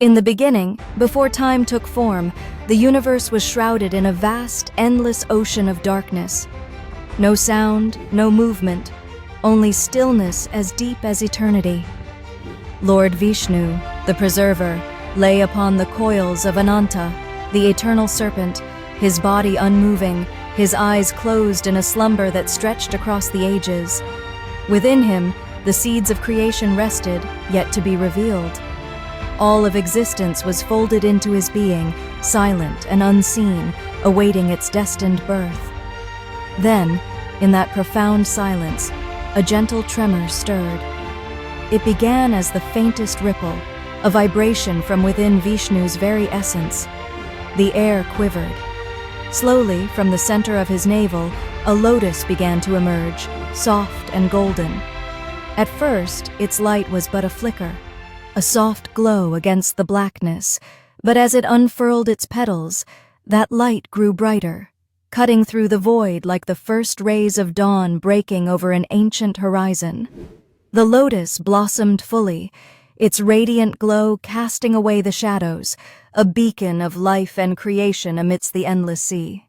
In the beginning, before time took form, the universe was shrouded in a vast, endless ocean of darkness. No sound, no movement, only stillness as deep as eternity. Lord Vishnu, the Preserver, lay upon the coils of Ananta, the eternal serpent, his body unmoving, his eyes closed in a slumber that stretched across the ages. Within him, the seeds of creation rested, yet to be revealed. All of existence was folded into his being, silent and unseen, awaiting its destined birth. Then, in that profound silence, a gentle tremor stirred. It began as the faintest ripple, a vibration from within Vishnu's very essence. The air quivered. Slowly, from the center of his navel, a lotus began to emerge, soft and golden. At first, its light was but a flicker, a soft glow against the blackness, but as it unfurled its petals, that light grew brighter, cutting through the void like the first rays of dawn breaking over an ancient horizon. The lotus blossomed fully, its radiant glow casting away the shadows, a beacon of life and creation amidst the endless sea.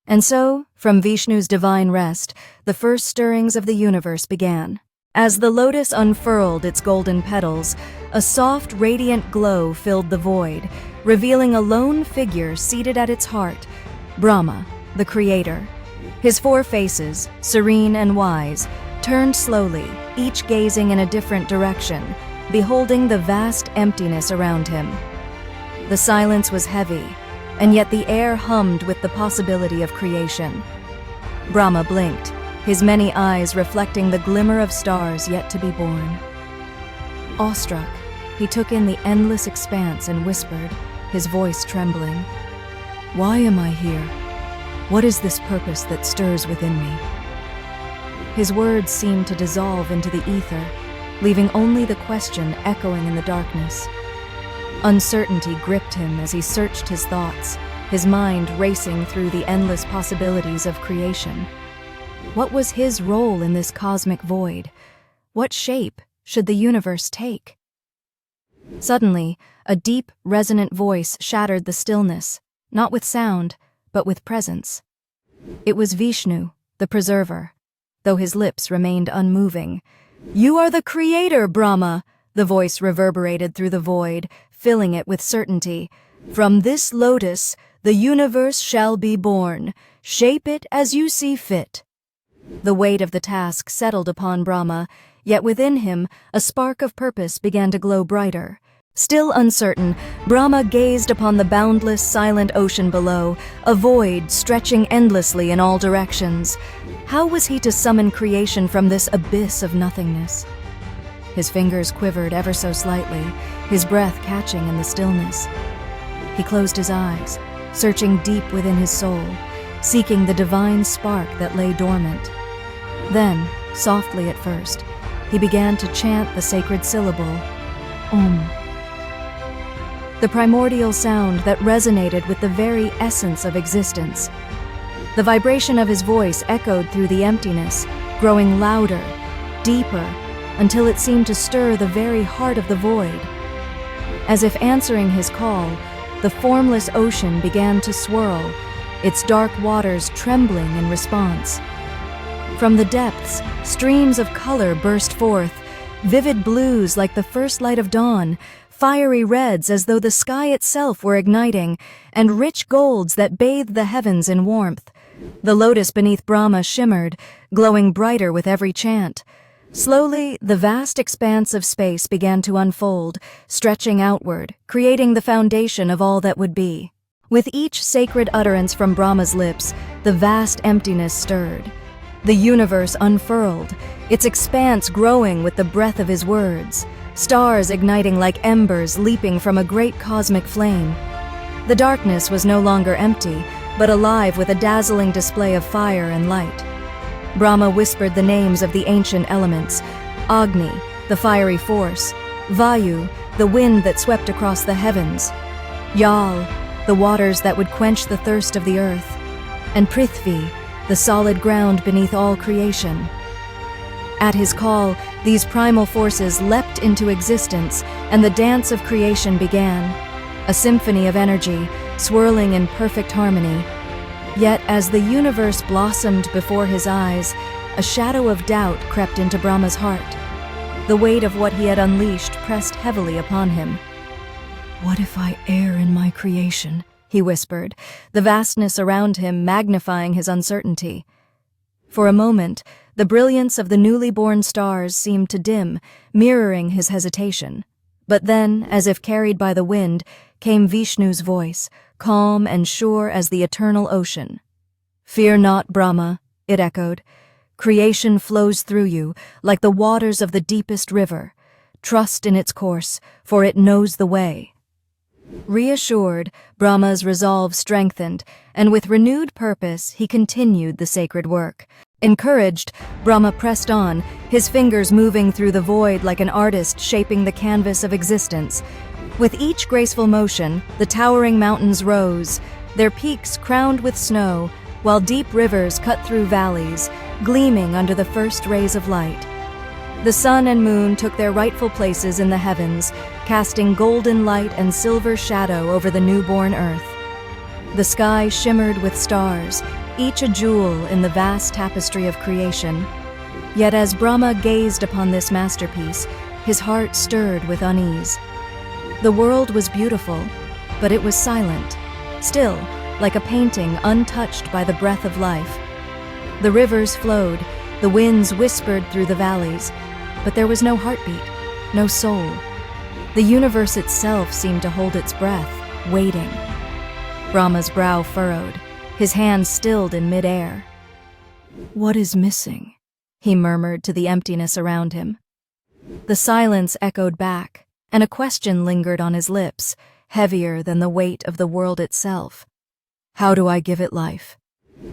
And so, from Vishnu's divine rest, the first stirrings of the universe began. As the lotus unfurled its golden petals, a soft, radiant glow filled the void, revealing a lone figure seated at its heart, Brahma, the creator. His four faces, serene and wise, turned slowly, each gazing in a different direction, beholding the vast emptiness around him. The silence was heavy, and yet the air hummed with the possibility of creation. Brahma blinked, his many eyes reflecting the glimmer of stars yet to be born. Awestruck, he took in the endless expanse and whispered, his voice trembling, "Why am I here? What is this purpose that stirs within me?" His words seemed to dissolve into the ether, leaving only the question echoing in the darkness. Uncertainty gripped him as he searched his thoughts, his mind racing through the endless possibilities of creation. What was his role in this cosmic void? What shape should the universe take? Suddenly, a deep, resonant voice shattered the stillness, not with sound, but with presence. It was Vishnu, the Preserver, though his lips remained unmoving. "You are the creator, Brahma," the voice reverberated through the void, filling it with certainty. "From this lotus, the universe shall be born. Shape it as you see fit." The weight of the task settled upon Brahma, yet within him a spark of purpose began to glow brighter. Still uncertain, Brahma gazed upon the boundless, silent ocean below, a void stretching endlessly in all directions. How was he to summon creation from this abyss of nothingness? His fingers quivered ever so slightly, his breath catching in the stillness. He closed his eyes, searching deep within his soul, seeking the divine spark that lay dormant. Then, softly at first, he began to chant the sacred syllable, Om. The primordial sound that resonated with the very essence of existence. The vibration of his voice echoed through the emptiness, growing louder, deeper, until it seemed to stir the very heart of the void. As if answering his call, the formless ocean began to swirl, its dark waters trembling in response. From the depths, streams of color burst forth, vivid blues like the first light of dawn, fiery reds as though the sky itself were igniting, and rich golds that bathed the heavens in warmth. The lotus beneath Brahma shimmered, glowing brighter with every chant. Slowly, the vast expanse of space began to unfold, stretching outward, creating the foundation of all that would be. With each sacred utterance from Brahma's lips, the vast emptiness stirred. The universe unfurled, its expanse growing with the breath of his words, stars igniting like embers leaping from a great cosmic flame. The darkness was no longer empty, but alive with a dazzling display of fire and light. Brahma whispered the names of the ancient elements, Agni, the fiery force, Vayu, the wind that swept across the heavens, Yal, the waters that would quench the thirst of the earth, and Prithvi, the solid ground beneath all creation. At his call, these primal forces leapt into existence, and the dance of creation began, a symphony of energy, swirling in perfect harmony. Yet as the universe blossomed before his eyes, a shadow of doubt crept into Brahma's heart. The weight of what he had unleashed pressed heavily upon him. "What if I err in my creation?" he whispered, the vastness around him magnifying his uncertainty. For a moment, the brilliance of the newly born stars seemed to dim, mirroring his hesitation. But then, as if carried by the wind, came Vishnu's voice, calm and sure as the eternal ocean. "Fear not, Brahma," it echoed. "Creation flows through you, like the waters of the deepest river. Trust in its course, for it knows the way." Reassured, Brahma's resolve strengthened, and with renewed purpose he continued the sacred work. Encouraged, Brahma pressed on, his fingers moving through the void like an artist shaping the canvas of existence. With each graceful motion, the towering mountains rose, their peaks crowned with snow, while deep rivers cut through valleys, gleaming under the first rays of light. The sun and moon took their rightful places in the heavens, casting golden light and silver shadow over the newborn earth. The sky shimmered with stars, each a jewel in the vast tapestry of creation. Yet as Brahma gazed upon this masterpiece, his heart stirred with unease. The world was beautiful, but it was silent, still, like a painting untouched by the breath of life. The rivers flowed, the winds whispered through the valleys, but there was no heartbeat, no soul. The universe itself seemed to hold its breath, waiting. Brahma's brow furrowed, his hands stilled in midair. "What is missing?" he murmured to the emptiness around him. The silence echoed back, and a question lingered on his lips, heavier than the weight of the world itself. "How do I give it life?"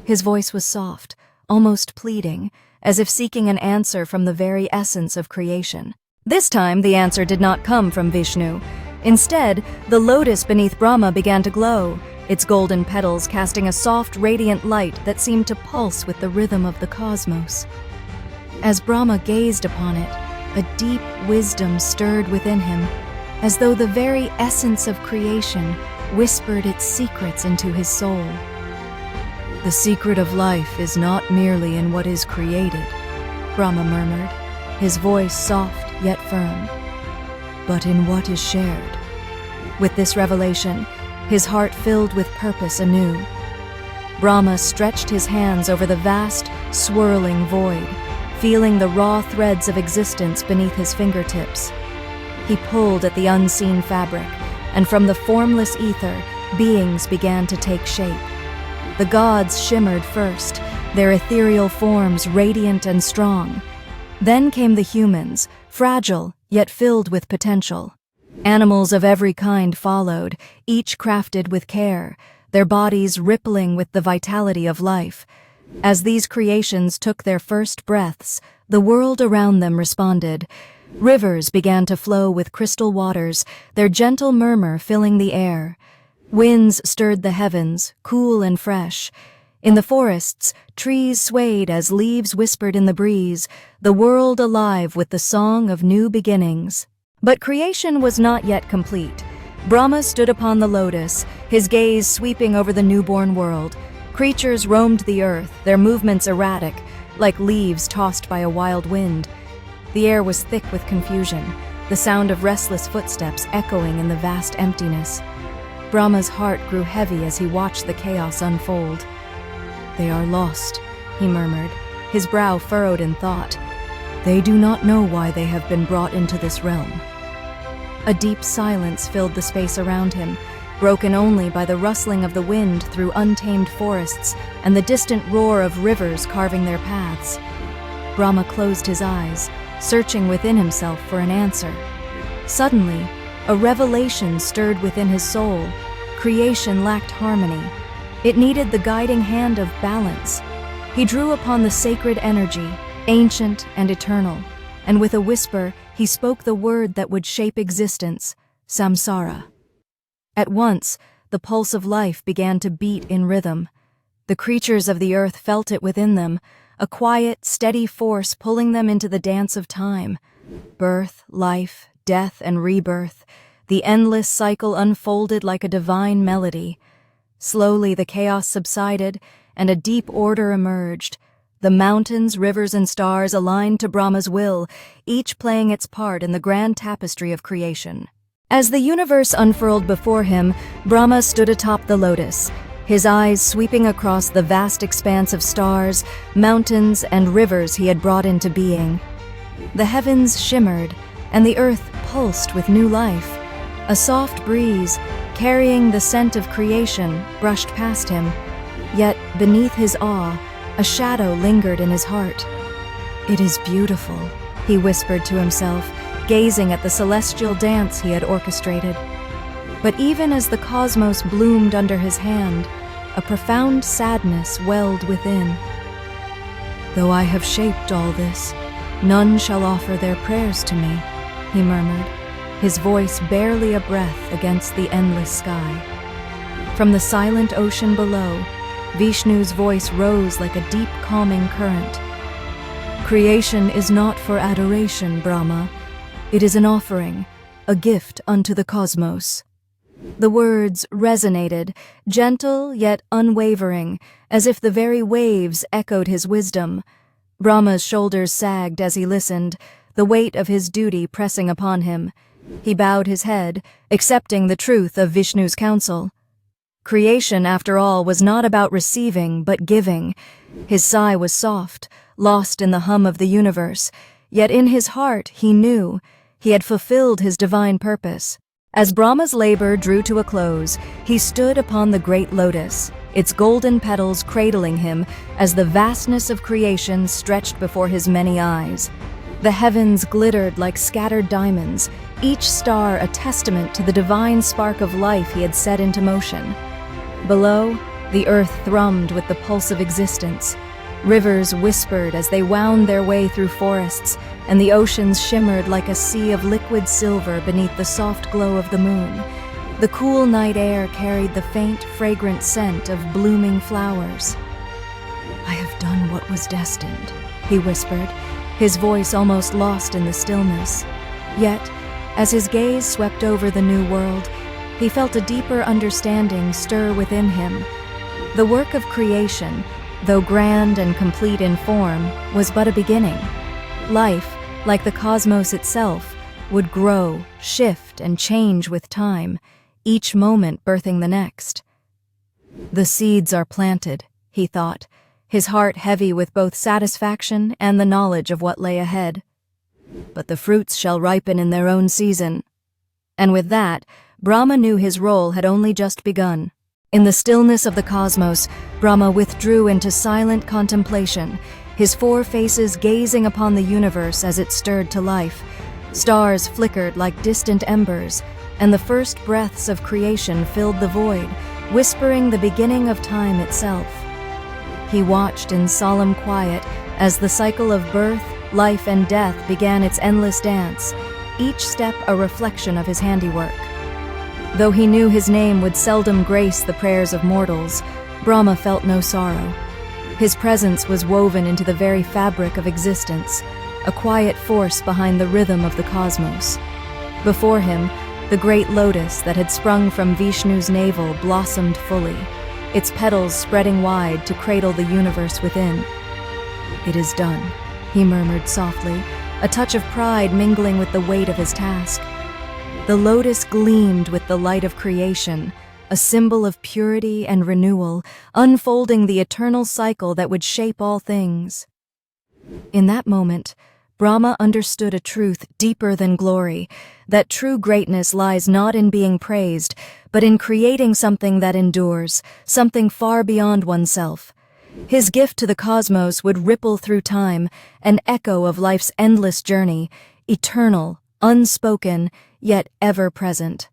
His voice was soft, almost pleading, as if seeking an answer from the very essence of creation. This time, the answer did not come from Vishnu. Instead, the lotus beneath Brahma began to glow, its golden petals casting a soft, radiant light that seemed to pulse with the rhythm of the cosmos. As Brahma gazed upon it, a deep wisdom stirred within him, as though the very essence of creation whispered its secrets into his soul. "The secret of life is not merely in what is created," Brahma murmured, his voice soft yet firm, "but in what is shared." With this revelation, his heart filled with purpose anew. Brahma stretched his hands over the vast, swirling void, feeling the raw threads of existence beneath his fingertips. He pulled at the unseen fabric, and from the formless ether, beings began to take shape. The gods shimmered first, their ethereal forms radiant and strong. Then came the humans, fragile yet filled with potential. Animals of every kind followed, each crafted with care, their bodies rippling with the vitality of life. As these creations took their first breaths, the world around them responded. Rivers began to flow with crystal waters, their gentle murmur filling the air. Winds stirred the heavens, cool and fresh. In the forests, trees swayed as leaves whispered in the breeze, the world alive with the song of new beginnings. But creation was not yet complete. Brahma stood upon the lotus, his gaze sweeping over the newborn world. Creatures roamed the earth, their movements erratic, like leaves tossed by a wild wind. The air was thick with confusion, the sound of restless footsteps echoing in the vast emptiness. Brahma's heart grew heavy as he watched the chaos unfold. "They are lost," he murmured, his brow furrowed in thought. "They do not know why they have been brought into this realm." A deep silence filled the space around him, broken only by the rustling of the wind through untamed forests and the distant roar of rivers carving their paths. Brahma closed his eyes, searching within himself for an answer. Suddenly, a revelation stirred within his soul. Creation lacked harmony. It needed the guiding hand of balance. He drew upon the sacred energy, ancient and eternal, and with a whisper, he spoke the word that would shape existence, samsara. At once, the pulse of life began to beat in rhythm. The creatures of the earth felt it within them, a quiet, steady force pulling them into the dance of time. Birth, life, death and rebirth, the endless cycle unfolded like a divine melody. Slowly the chaos subsided, and a deep order emerged. The mountains, rivers, and stars aligned to Brahma's will, each playing its part in the grand tapestry of creation. As the universe unfurled before him, Brahma stood atop the lotus, his eyes sweeping across the vast expanse of stars, mountains, and rivers he had brought into being. The heavens shimmered, and the earth pulsed with new life. A soft breeze, carrying the scent of creation, brushed past him. Yet, beneath his awe, a shadow lingered in his heart. "It is beautiful," he whispered to himself, gazing at the celestial dance he had orchestrated. But even as the cosmos bloomed under his hand, a profound sadness welled within. "Though I have shaped all this, none shall offer their prayers to me," he murmured, his voice barely a breath against the endless sky. From the silent ocean below, Vishnu's voice rose like a deep, calming current. "Creation is not for adoration, Brahma. It is an offering, a gift unto the cosmos." The words resonated, gentle yet unwavering, as if the very waves echoed his wisdom. Brahma's shoulders sagged as he listened, the weight of his duty pressing upon him. He bowed his head, accepting the truth of Vishnu's counsel. Creation, after all, was not about receiving, but giving. His sigh was soft, lost in the hum of the universe, yet in his heart he knew he had fulfilled his divine purpose. As Brahma's labor drew to a close, he stood upon the great lotus, its golden petals cradling him as the vastness of creation stretched before his many eyes. The heavens glittered like scattered diamonds, each star a testament to the divine spark of life he had set into motion. Below, the earth thrummed with the pulse of existence. Rivers whispered as they wound their way through forests, and the oceans shimmered like a sea of liquid silver beneath the soft glow of the moon. The cool night air carried the faint, fragrant scent of blooming flowers. "I have done what was destined," he whispered, his voice almost lost in the stillness. Yet, as his gaze swept over the new world, he felt a deeper understanding stir within him. The work of creation, though grand and complete in form, was but a beginning. Life, like the cosmos itself, would grow, shift, and change with time, each moment birthing the next. "The seeds are planted," he thought, his heart heavy with both satisfaction and the knowledge of what lay ahead. "But the fruits shall ripen in their own season." And with that, Brahma knew his role had only just begun. In the stillness of the cosmos, Brahma withdrew into silent contemplation, his four faces gazing upon the universe as it stirred to life. Stars flickered like distant embers, and the first breaths of creation filled the void, whispering the beginning of time itself. He watched in solemn quiet as the cycle of birth, life, and death began its endless dance, each step a reflection of his handiwork. Though he knew his name would seldom grace the prayers of mortals, Brahma felt no sorrow. His presence was woven into the very fabric of existence, a quiet force behind the rhythm of the cosmos. Before him, the great lotus that had sprung from Vishnu's navel blossomed fully, its petals spreading wide to cradle the universe within. "It is done," he murmured softly, a touch of pride mingling with the weight of his task. The lotus gleamed with the light of creation, a symbol of purity and renewal, unfolding the eternal cycle that would shape all things. In that moment, Brahma understood a truth deeper than glory, that true greatness lies not in being praised, but in creating something that endures, something far beyond oneself. His gift to the cosmos would ripple through time, an echo of life's endless journey, eternal, unspoken, yet ever present.